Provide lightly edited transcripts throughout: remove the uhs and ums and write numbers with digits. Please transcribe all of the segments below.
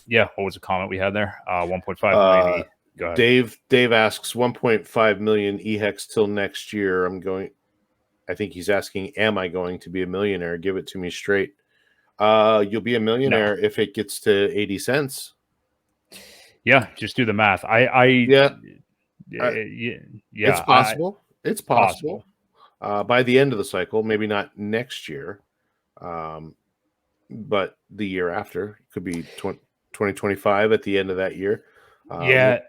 Yeah. What was the comment we had there? 1.5 million. Go ahead. Dave asks 1.5 million eHEX till next year. I think he's asking, am I going to be a millionaire? Give it to me straight. You'll be a millionaire if it gets to 80 cents. Yeah, just do the math. Yeah. Yeah, It's possible. It's possible. By the end of the cycle, maybe not next year, but the year after. It could be 2025 at the end of that year. Yeah.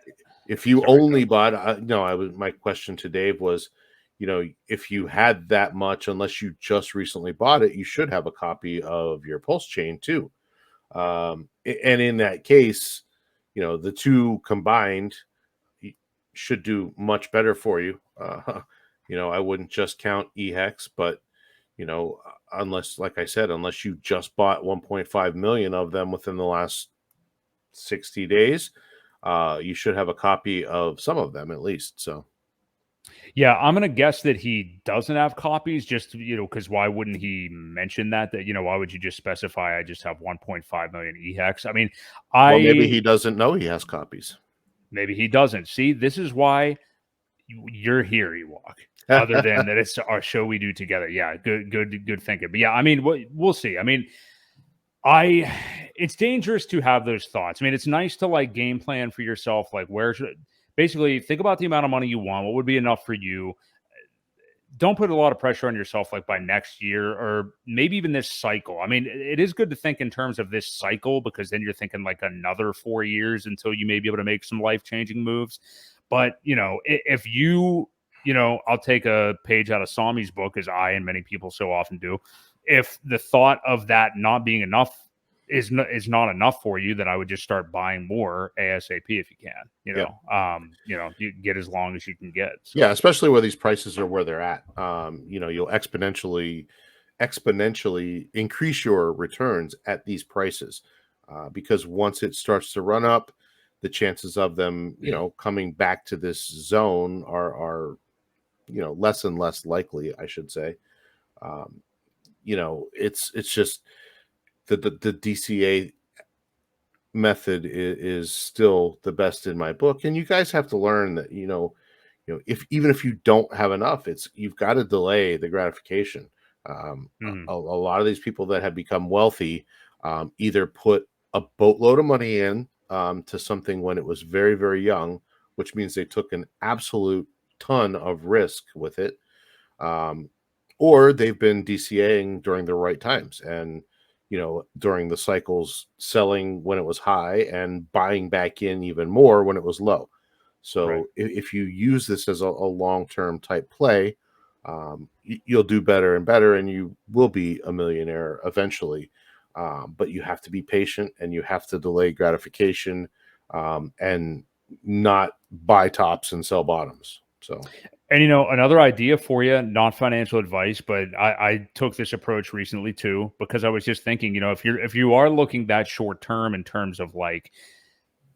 If you only bought, my question to Dave was, if you had that much, unless you just recently bought it, you should have a copy of your pulse chain too. And in that case, the two combined should do much better for you. I wouldn't just count eHEX, but unless, like I said, unless you just bought 1.5 million of them within the last 60 days, you should have a copy of some of them at least. So, yeah, I'm gonna guess that he doesn't have copies. Just because why wouldn't he mention that? Why would you just specify I just have 1.5 million eHEX? I mean, maybe he doesn't know he has copies. Maybe he doesn't. See, this is why you're here, Ewok. Other than that, it's our show we do together. Yeah, good thinking. But yeah, I mean, we'll see. I mean, it's dangerous to have those thoughts. I mean, it's nice to like game plan for yourself. Like, basically think about the amount of money you want. What would be enough for you? Don't put a lot of pressure on yourself, like by next year or maybe even this cycle. I mean, it is good to think in terms of this cycle because then you're thinking like another 4 years until you may be able to make some life-changing moves. But, if I'll take a page out of Sami's book, as I and many people so often do. If the thought of that not being enough is not enough for you, then I would just start buying more ASAP if you can. You get as long as you can get. So. Yeah, especially where these prices are where they're at. You'll exponentially increase your returns at these prices because once it starts to run up, the chances of them, coming back to this zone are less and less likely, I should say. It's just the DCA method is still the best in my book, and you guys have to learn that even if you don't have enough, you've got to delay the gratification. A lot of these people that have become wealthy either put a boatload of money in to something when it was very, very young, which means they took an absolute ton of risk with it, or they've been DCAing during the right times and during the cycles, selling when it was high and buying back in even more when it was low. So right. If you use this as a long-term type play, you'll do better and better, and you will be a millionaire eventually. But you have to be patient, and you have to delay gratification, and not buy tops and sell bottoms. So. And, another idea for you, not financial advice, but I took this approach recently too, because I was just thinking, if you are looking that short term in terms of like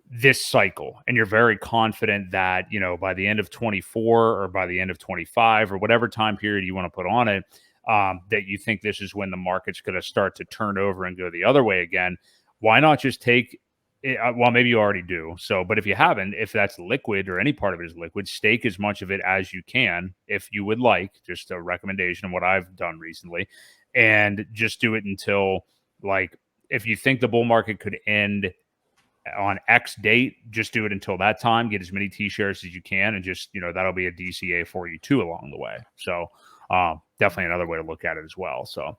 this cycle, and you're very confident that, by the end of 24 or by the end of 25 or whatever time period you want to put on it, that you think this is when the market's going to start to turn over and go the other way again, why not just take well, maybe you already do. So, but if you haven't, if that's liquid or any part of it is liquid, stake as much of it as you can, if you would like. Just a recommendation of what I've done recently, and just do it until, like, if you think the bull market could end on X date, just do it until that time. Get as many T-shares as you can, and just that'll be a DCA for you too along the way. So, definitely another way to look at it as well. So.